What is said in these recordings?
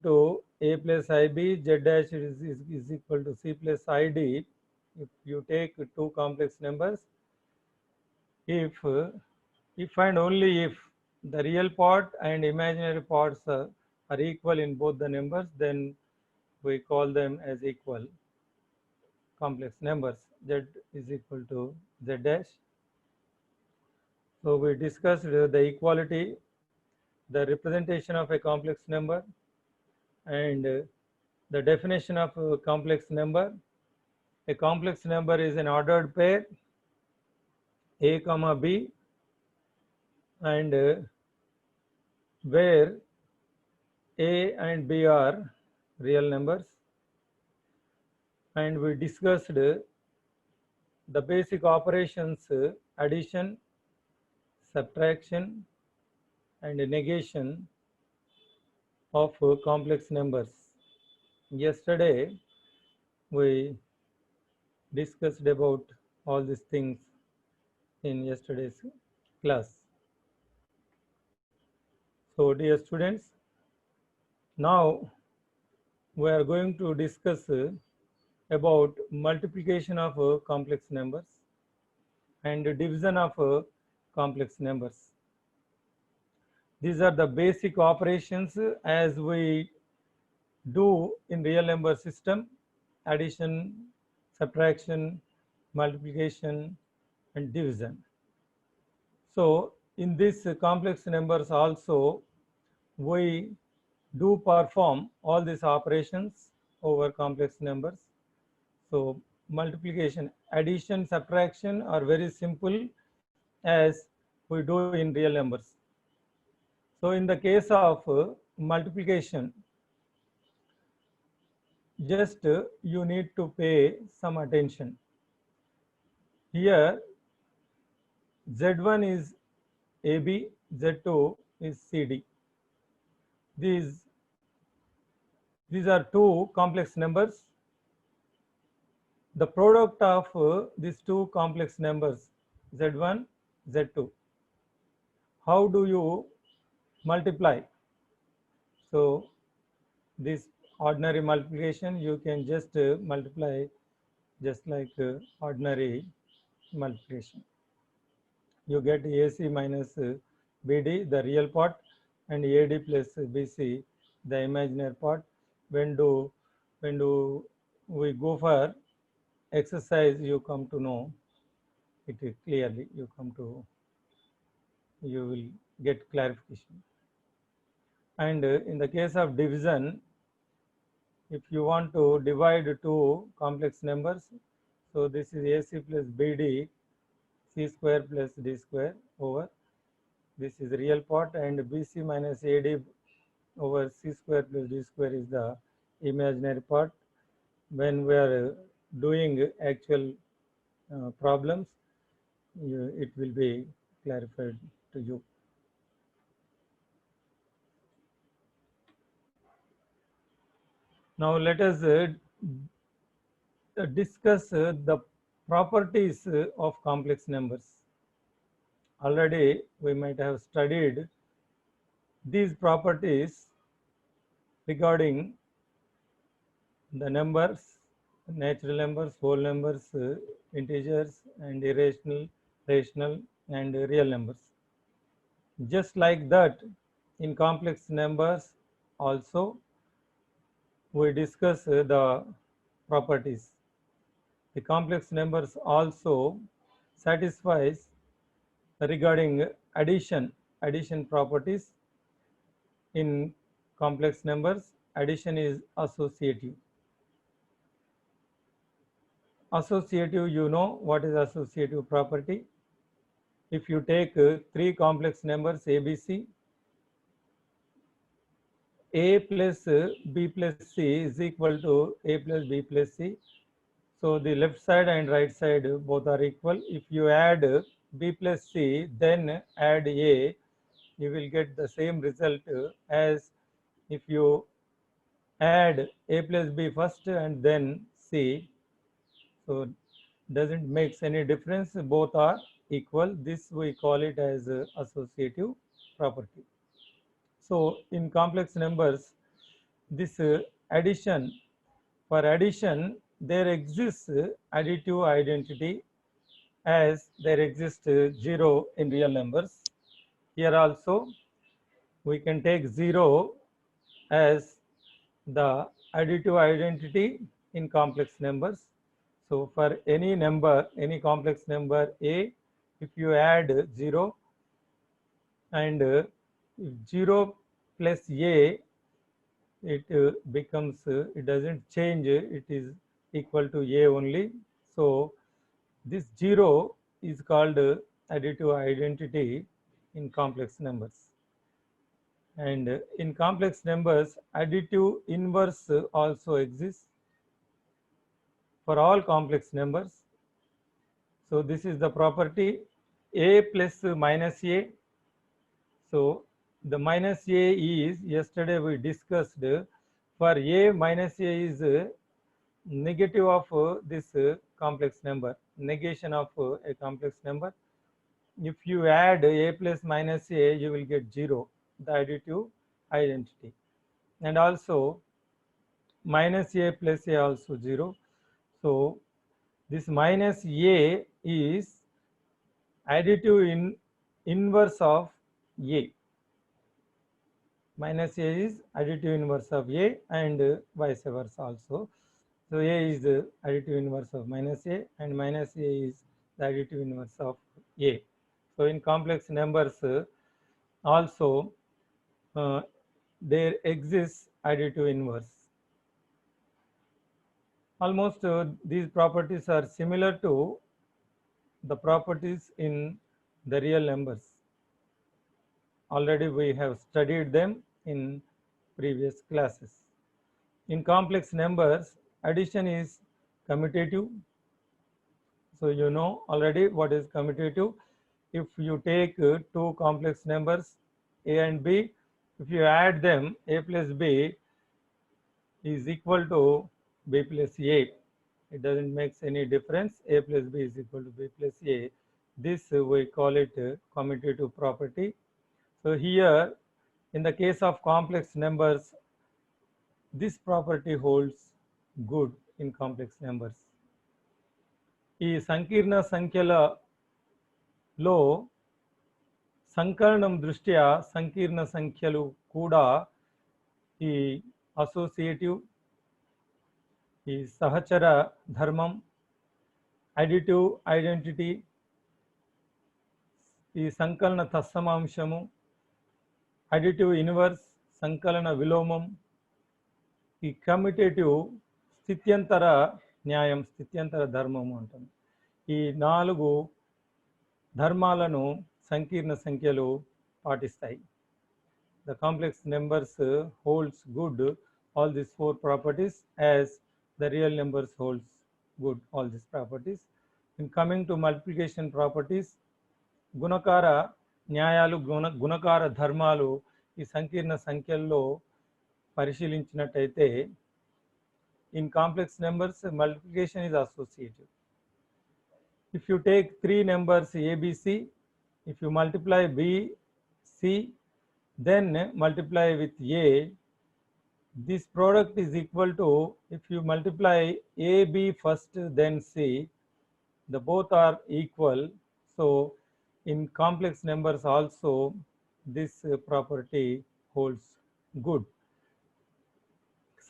to a plus ib, z dash is equal to c plus id. If you take two complex numbers, if and only if the real part and imaginary parts are equal in both the numbers, then we call them as equal complex numbers. Z is equal to z dash. So we discussed the equality, the representation of a complex number, and the definition of a complex number. A complex number is an ordered pair a comma b, and where a and b are real numbers. And we discussed the basic operations, addition, subtraction, and negation of complex numbers. Yesterday we discussed about all these things in yesterday's class. So dear students, now we are going to discuss about multiplication of complex numbers and division of complex numbers. These are the basic operations as we do in real number system: addition, subtraction, multiplication, and division. So in these complex numbers also, we do perform all these operations over complex numbers. So multiplication, addition, subtraction are very simple as we do in real numbers. So in the case of multiplication, just you need to pay some attention. Here Z1 is AB, Z2 is CD. These are two complex numbers. The product of these two complex numbers, Z1, Z2, how do you multiply? So this ordinary multiplication, you can just multiply just like ordinary multiplication. You get AC minus BD, the real part, and AD plus BC, the imaginary part. When do we go for exercise, you come to know it clearly. You will get clarification. And in the case of division, if you want to divide two complex numbers, so this is AC plus BD, C square plus D square over, this is real part, and BC minus AD over C square plus D square is the imaginary part. When we are doing actual problems, it will be clarified to you. Now let us discuss the properties of complex numbers. Already we might have studied these properties regarding the numbers, natural numbers, whole numbers, integers, and irrational, rational, and real numbers. Just like that, in complex numbers also we discuss the properties. The complex numbers also satisfies regarding addition properties. In complex numbers, addition is associative. Associative, you know what is associative property. If you take three complex numbers ABC, A plus B plus C is equal to A plus B plus C. So the left side and right side both are equal. If you add B plus C, then add A, you will get the same result as if you add A plus B first and then C. So doesn't make any difference, both are equal. This we call it as associative property. So in complex numbers, this addition, for addition there exists additive identity as there exists 0 in real numbers. Here also we can take 0 as the additive identity in complex numbers. So for any number, any complex number a, if you add 0 and if 0 plus a, it becomes, it doesn't change, it is equal to a only. So this 0 is called additive identity in complex numbers. And in complex numbers, additive inverse also exists for all complex numbers. So this is the property a plus minus a. So the minus a is, yesterday we discussed, for a minus a is negative of this complex number, negation of a complex number. If you add a plus minus a, you will get 0, the additive identity. And also minus a plus a also 0. So this minus a is additive inverse of a. Minus a is additive inverse of a and vice versa also. So a is the additive inverse of minus a and minus a is the additive inverse of a. So in complex numbers also there exists additive inverse. Almost these properties are similar to the properties in the real numbers. Already we have studied them in previous classes. In complex numbers, addition is commutative. So you know already what is commutative. If you take two complex numbers a and b, if you add them, a plus b is equal to b plus a. It doesn't make any difference. A plus b is equal to b plus a. This we call it commutative property. So here, in the case of complex numbers, this property holds good in complex numbers. ఈ సంకీర్ణ సంఖ్యలలో సంకలనం దృష్ట్యా సంకీర్ణ సంఖ్యలు కూడా ఈ associative, ఈ సహచర ధర్మం, అడిటివ్ ఐడెంటిటీ, ఈ సంకలన తత్సమాంశము, అడిటివ్ ఇన్వర్స్, సంకలన విలోమం, ఈ కమ్యుటేటివ్ స్థిత్యంతర న్యాయం, స్థిత్యంతర ధర్మము అంటాం. ఈ 4 ధర్మాలను సంకీర్ణ సంఖ్యలు పాటిస్తాయి. The complex numbers holds good all these 4 properties as the real numbers holds good all these properties. In coming to multiplication properties, గుణకార న్యాయాలు, గుణకార ధర్మాలు ఈ సంకీర్ణ సంఖ్యల్లో పరిశీలించినట్టయితే, in complex numbers multiplication is associative. If you take 3 numbers a, b, c, if you multiply b, c, then multiply with a, this product is equal to, if you multiply a, b first then c, the both are equal. So in complex numbers also this property holds good.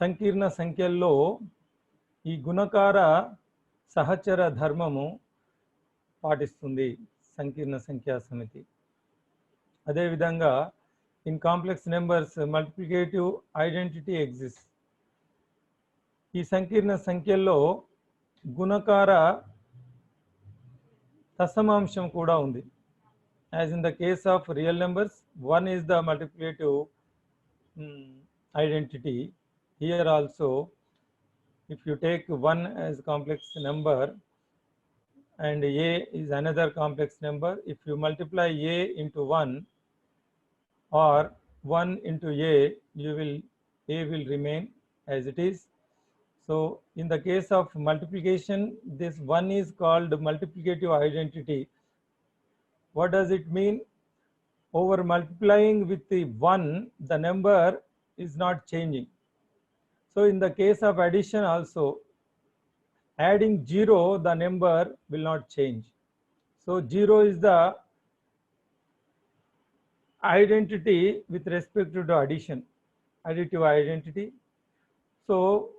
సంకీర్ణ సంఖ్యల్లో ఈ గుణకార సహచర ధర్మము పాటిస్తుంది సంకీర్ణ సంఖ్యా సమితి. అదేవిధంగా in complex numbers multiplicative identity exists. ఈ సంకీర్ణ సంఖ్యల్లో గుణకార తత్సమాంశం కూడా ఉంది. As in the case of real numbers, 1 is the multiplicative identity. Here also, if you take 1 as complex number and a is another complex number, if you multiply a into 1 or 1 into a, a will remain as it is. So in the case of multiplication, this 1 is called multiplicative identity. What does it mean? Over multiplying with the 1, the number is not changing. So in the case of addition also, adding 0, the number will not change. So 0 is the identity with respect to the addition, additive identity. So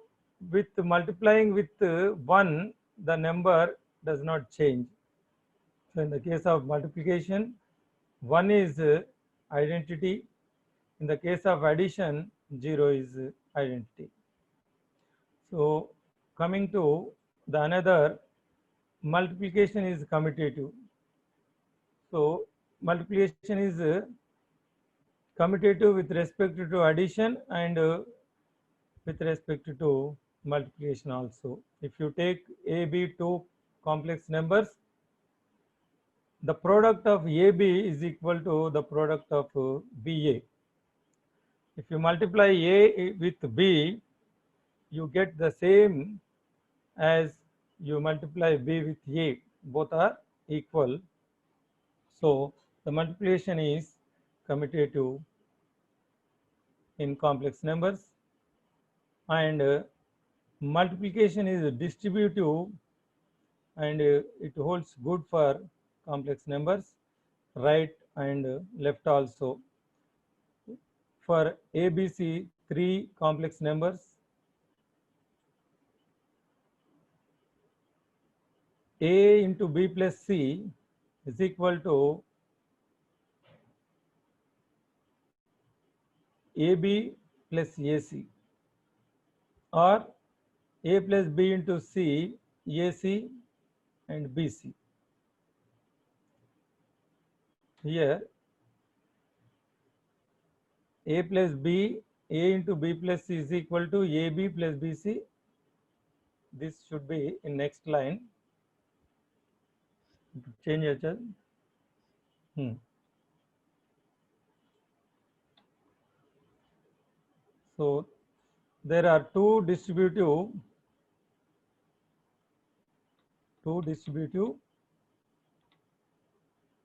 with multiplying with 1, the number does not change. So in the case of multiplication, 1 is identity. In the case of addition, 0 is identity. So coming to the another, multiplication is commutative. So multiplication is commutative with respect to addition and with respect to multiplication also. If you take A, B, two complex numbers, the product of AB is equal to the product of BA. If you multiply A with B, you get the same as you multiply B with A. Both are equal. So the multiplication is commutative in complex numbers, and multiplication is distributive, and it holds good for complex numbers, right and left also. For ABC, 3 complex numbers, A into B plus C is equal to AB plus AC, or A plus B into C, AC and BC. Here A plus B, A into B plus C is equal to AB plus BC. This should be in next line. Change your child. So there are two distributive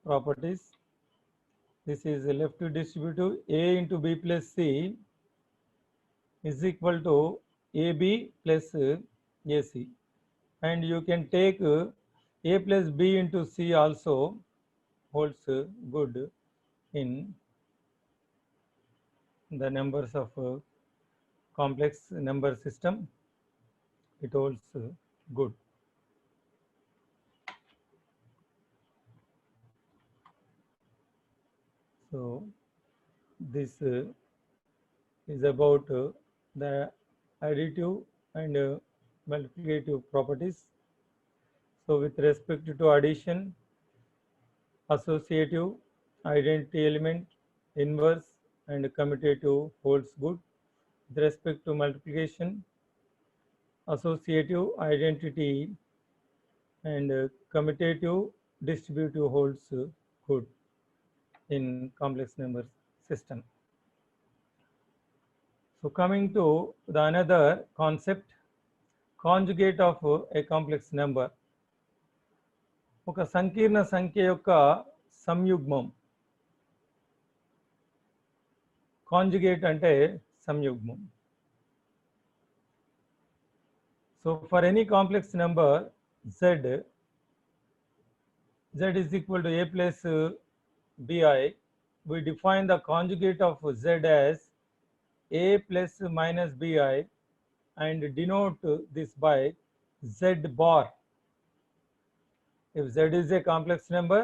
properties. This is a left distributive. A into B plus C is equal to AB plus AC, and you can take A plus B into C also holds good in the numbers of complex number system. It holds good. So this is about the additive and multiplicative properties. So with respect to addition, associative, identity element, inverse and commutative holds good. With respect to multiplication, associative, identity and commutative, distributive holds good in complex number system. So coming to the another concept, conjugate of a complex number. ఒక సంకీర్ణ సంఖ్య యొక్క సంయుగ్మం. Conjugate అంటే సంయుగ్మం. So for any complex number z is equal to a plus bi, we define the conjugate of z as a plus minus bi and denote this by z bar. If z is a complex number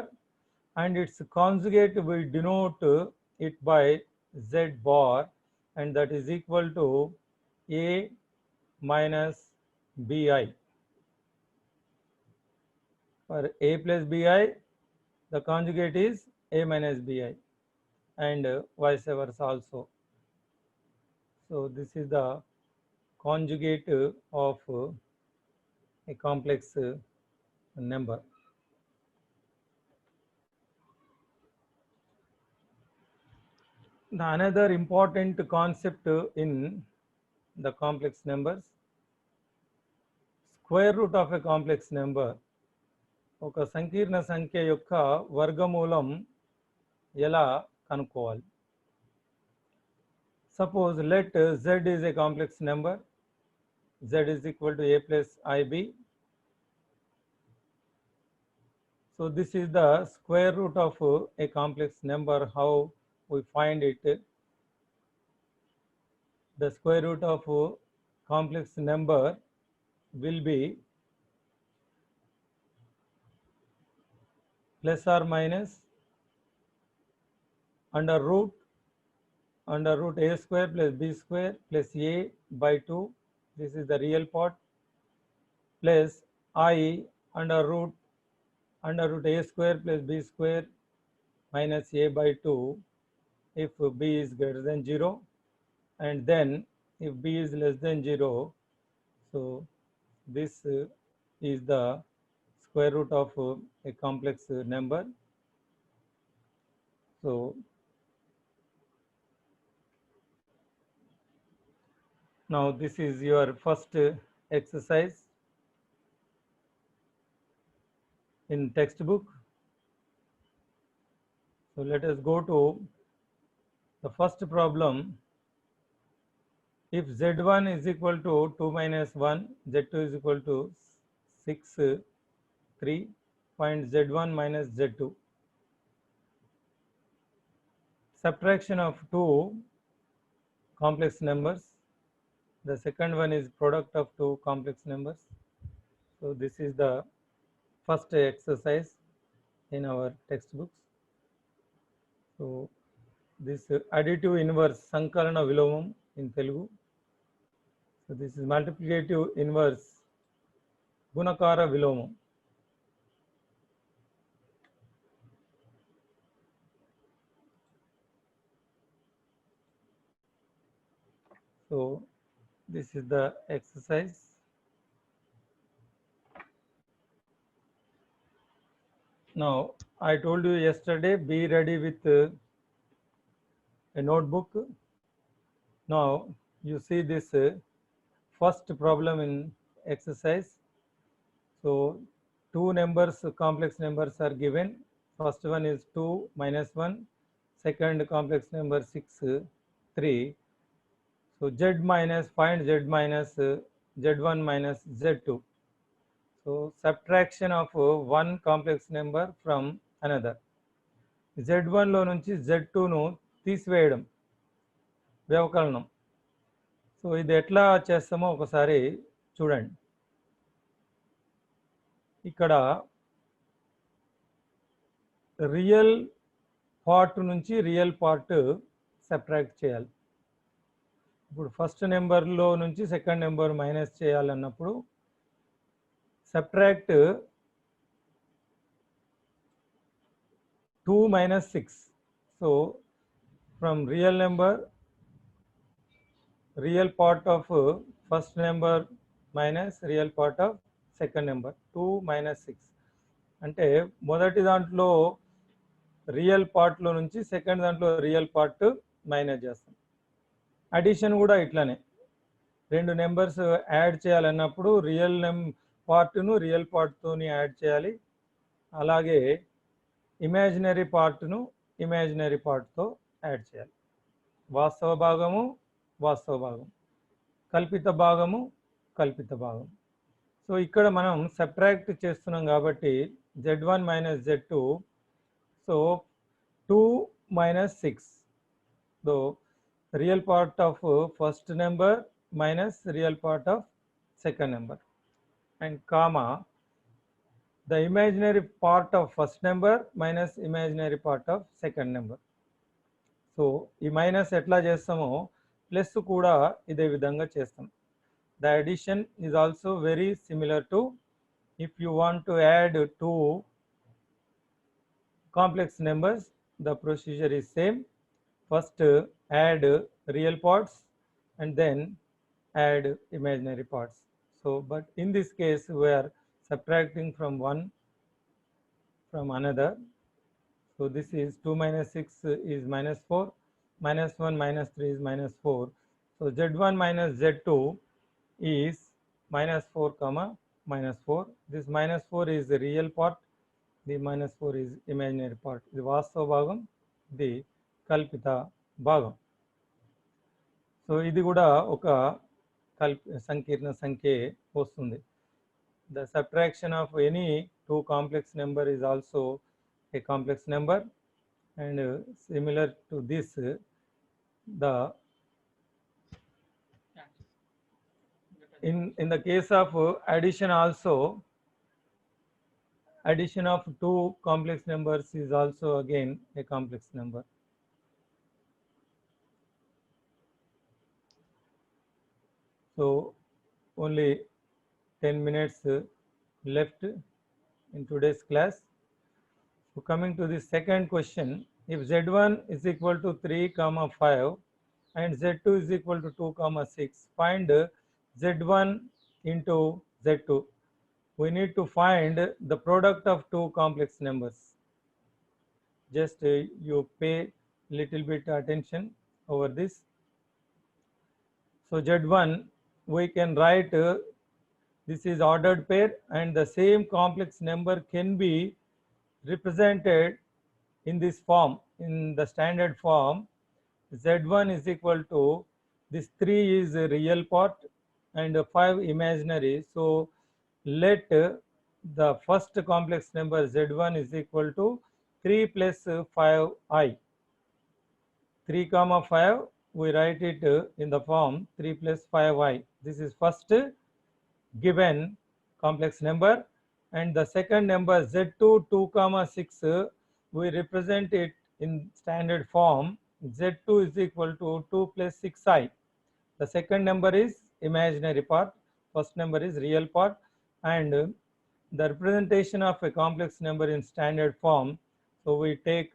and its conjugate, we denote it by z bar, and that is equal to a minus bi. For a plus bi, the conjugate is a minus bi, and vice versa also. So this is the conjugate of a complex number. The another important concept in the complex numbers, square root of a complex number. ఒక సంకీర్ణ సంఖ్య యొక్క వర్గమూలం ఎలా కనుక్కోవాలి? Suppose let z is a complex number z is equal to a plus ib. So this is the square root of a complex number. How we find it? The square root of a complex number will be plus or minus under root a square plus b square plus a by 2. This is the real part, plus I under root a square plus b square minus a by 2 if b is greater than 0, and then if b is less than 0, so this is the square root of a complex number. So now this is your first exercise in textbook. So let us go to the first problem. If z1 is equal to 2 minus 1, z2 is equal to 6, 3, find z1 minus z2. Subtraction of two complex numbers. The second one is product of two complex numbers. So this is the first exercise in our textbooks. So this additive inverse Sankalana Vilomam in Telugu. So this is multiplicative inverse Gunakara Vilomam. So this is the exercise. Now I told you yesterday, be ready with a notebook. Now you see this first problem in exercise. So two numbers, complex numbers are given. First one is 2 minus 1, second complex number 6, 3. So z minus, find z minus z1 minus z2. So subtraction of one complex number from another. z1 లో నుంచి z2ను తీసివేయడం, వ్యవకలనం. So ఇది ఎట్లా చేస్తామో ఒకసారి చూడండి. ఇక్కడ రియల్ పార్ట్ నుంచి రియల్ పార్ట్ సబ్ట్రాక్ట్ చేయాలి. ఇప్పుడు ఫస్ట్ నెంబర్లో నుంచి సెకండ్ నెంబర్ మైనస్ చేయాలన్నప్పుడు subtract 2 minus 6. So from real number, real part of first number minus real part of second number, 2 minus 6. అంటే మొదటి దాంట్లో రియల్ పార్ట్లో నుంచి సెకండ్ దాంట్లో రియల్ పార్ట్ మైనస్ చేస్తాం. అడిషన్ కూడా ఇట్లానే, రెండు నెంబర్స్ యాడ్ చేయాలన్నప్పుడు రియల్ పార్ట్ను రియల్ పార్ట్తోని యాడ్ చేయాలి, అలాగే ఇమాజినరీ పార్ట్ను ఇమాజినరీ పార్ట్తో యాడ్ చేయాలి. వాస్తవ భాగము వాస్తవ భాగం, కల్పిత భాగము కల్పిత భాగం. సో ఇక్కడ మనం సబ్ట్రాక్ట్ చేస్తున్నాం కాబట్టి z1 minus z2. So 2 minus 6. So real part of first number minus real part of second number, and comma the imaginary part of first number minus imaginary part of second number. So ఈ minus ఎట్లా చేస్తామో plus కూడా ఇదే విధంగా చేస్తాం. The addition is also very similar to, if you want to add two complex numbers, the procedure is same. First add real parts and then add imaginary parts. So but in this case we are subtracting from one from another. So this is 2 minus 6 is minus 4, minus 1 minus 3 is minus 4. So z1 minus z2 is minus 4 comma minus 4. This minus 4 is the real part, the minus 4 is imaginary part. The వాస్తవ భాగం, the కల్పిత భాగం. So ఇది కూడా ఒక సంకీర్ణ సంఖ్యే వస్తుంది. The subtraction of any two complex number is also a complex number, and similar to this, the in the case of addition also, addition of two complex numbers is also again a complex number. So only 10 minutes left in today's class. So coming to the second question, if z1 is equal to 3 comma 5 and z2 is equal to 2 comma 6, find z1 into z2. We need to find the product of two complex numbers. Just you pay little bit attention over this. So z1 we can write this is ordered pair, and the same complex number can be represented in this form, in the standard form. Z1 is equal to, this 3 is a real part and 5 imaginary. So let the first complex number Z1 is equal to 3 plus 5i. 3 comma 5, we write it in the form 3 plus 5i. This is first given complex number, and the second number Z2 2 comma 6, we represent it in standard form. Z2 is equal to 2 plus 6i. The second number is imaginary part, first number is real part, and the representation of a complex number in standard form. So we take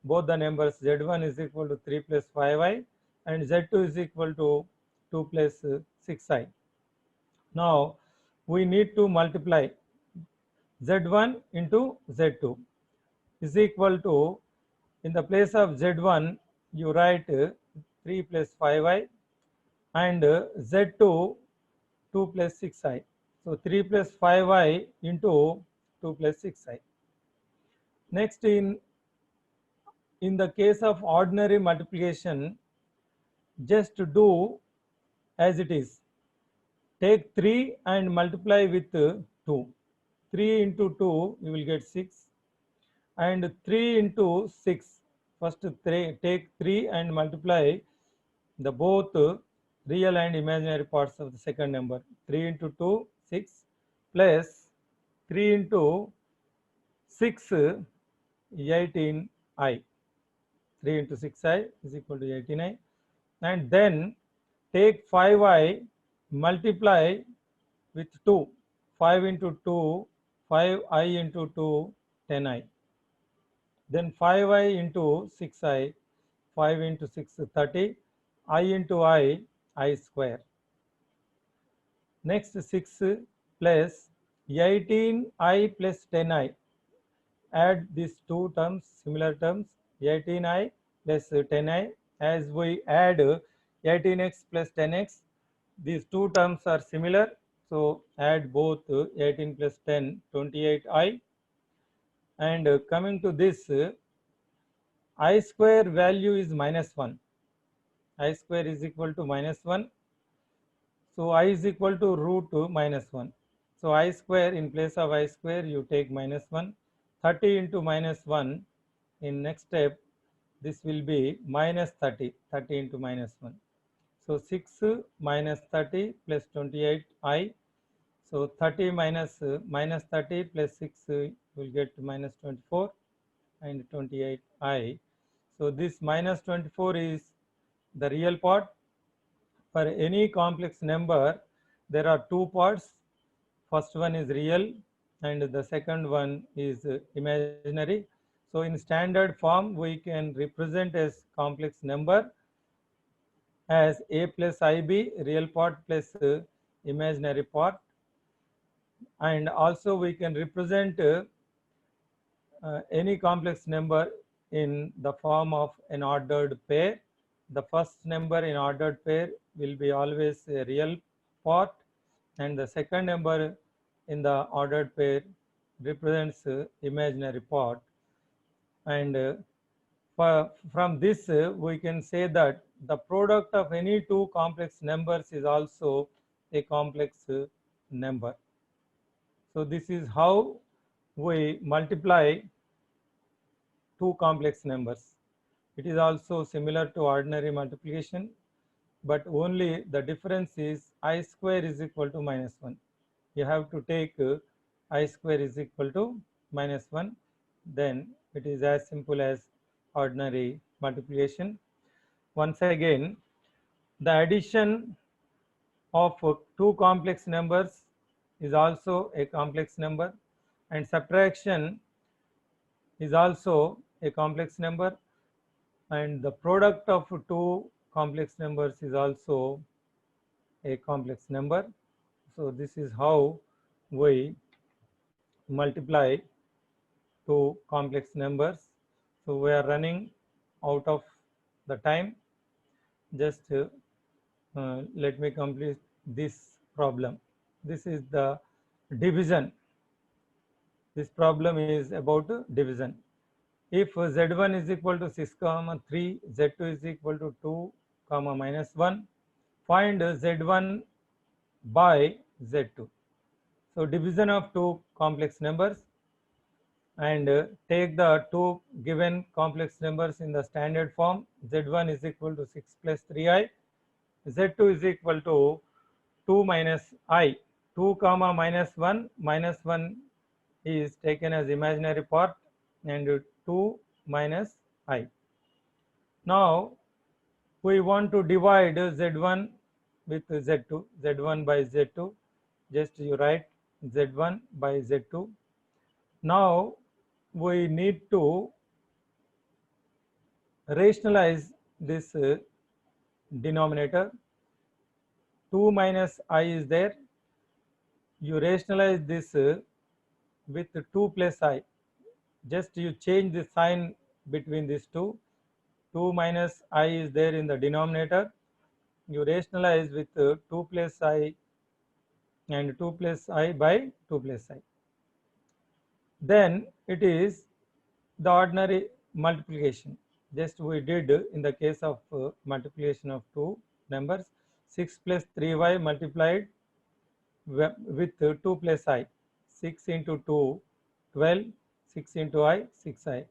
both the numbers, Z1 is equal to 3 plus 5i and Z2 is equal to 2 plus 6i. Now we need to multiply Z1 into Z2 is equal to, in the place of Z1 you write 3 plus 5i and Z2 2 plus 6i. So 3 plus 5i into 2 plus 6i. Next, in the case of ordinary multiplication, just do as it is. Take 3 and multiply with 2. 3 into 2 you will get 6, and 3 into 6. First take 3 and multiply the both real and imaginary parts of the second number. 3 into 2 6 plus 3 into 6 18i. 3 into 6i is equal to 18i, and then take 5i, multiply with 2. 5 into 2, 5i into 2, 10i. Then 5i into 6i, 5 into 6 30, I into I square. Next 6 plus 18i plus 10i. Add these two terms, similar terms, 18i plus 10i. As we add 18x plus 10x, these two terms are similar. So add both 18 plus 10, 28i. And coming to this, I square value is -1. I square is equal to -1. So I is equal to root -1. So I square, in place of I square you take -1. 30 into -1, in next step this will be -30. 30 into -1. So 6 minus 30 plus 28i. So 30 minus 30 plus 6 will get -24 and 28i. So this -24 is the real part. For any complex number there are two parts. First one is real and the second one is imaginary. So in standard form we can represent as complex number as a plus ib, real part plus imaginary part, and also we can represent any complex number in the form of an ordered pair. The first number in ordered pair will be always a real part, and the second number in the ordered pair represents imaginary part. And from this we can say that the product of any two complex numbers is also a complex number. So this is how we multiply two complex numbers. It is also similar to ordinary multiplication, but only the difference is I square is equal to minus 1. You have to take I square is equal to minus 1, then it is as simple as ordinary multiplication. Once again, the addition of two complex numbers is also a complex number, and subtraction is also a complex number, and the product of two complex numbers is also a complex number. So this is how we multiply two complex numbers. So we are running out of the time. Just let me complete this problem. This is the division. This problem is about division. If z1 is equal to 6 comma 3, z2 is equal to 2 comma minus 1, find z1 by z2. So division of two complex numbers, and take the two given complex numbers in the standard form. Z1 is equal to 6 plus 3i, z2 is equal to 2 minus I. 2 comma minus 1 is taken as imaginary part, and 2 minus I. Now we want to divide z1 with z2, z1 by z2. Just you write z1 by z2. Now we need to rationalize this denominator. 2 minus I is there. You rationalize this with 2 plus I. Just you change the sign between these two. 2 minus I is there in the denominator. You rationalize with 2 plus I and 2 plus I by 2 plus I. Then it is the ordinary multiplication. Just we did in the case of multiplication of two numbers. 6 plus 3y multiplied with 2 plus I. 6 into 2, 12. 6 into I, 6i.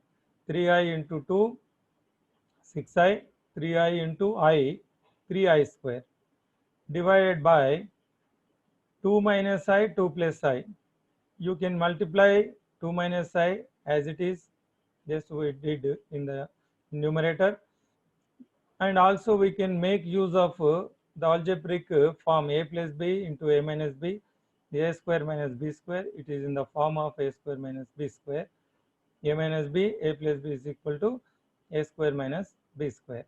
3i into 2, 6i. 3i into I, 3i square. Divided by 2 minus I, 2 plus I. You can multiply 2 minus I as it is. Just we did in the numerator, and also we can make use of the algebraic form a plus b into a minus b, a square minus b square. It is in the form of a square minus b square. A minus b, a plus b is equal to a square minus b square.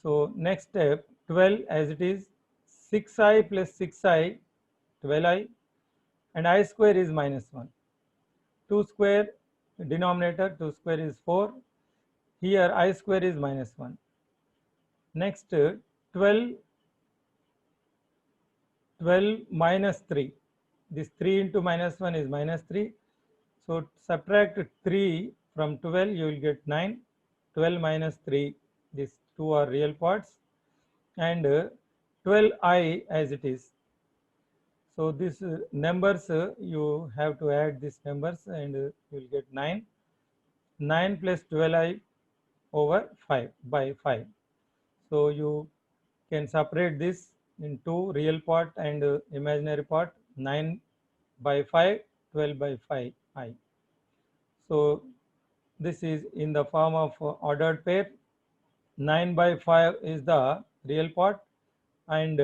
So next step, 12 as it is, 6i plus 6i, 12i, and I square is minus 1. 2 square denominator, 2 square is 4. Here I square is minus 1. Next 12 minus 3. This 3 into minus 1 is minus 3. So subtract 3 from 12, you will get 9. 12 minus 3, these two are real parts, and 12i as it is. So these numbers, you have to add these numbers, and you will get 9. 9 plus 12i over 5 by 5. So you can separate this into real part and imaginary part. 9 by 5, 12 by 5 I. So this is in the form of ordered pair. 9 by 5 is the real part, and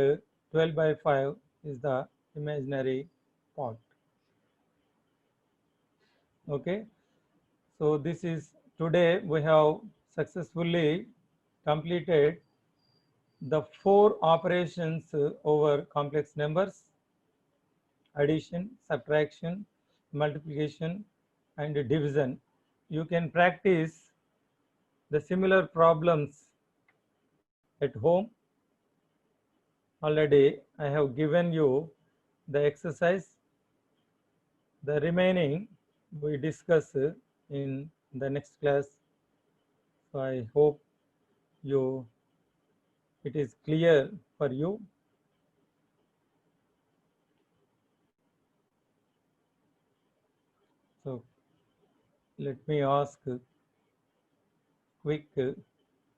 12 by 5 is the imaginary part. Okay. So this is, today we have successfully completed the 4 operations over complex numbers: addition, subtraction, multiplication, and division. You can practice the similar problems at home. Already I have given you the exercise. The remaining we discuss in the next class. So I hope it is clear for you. So let me ask quick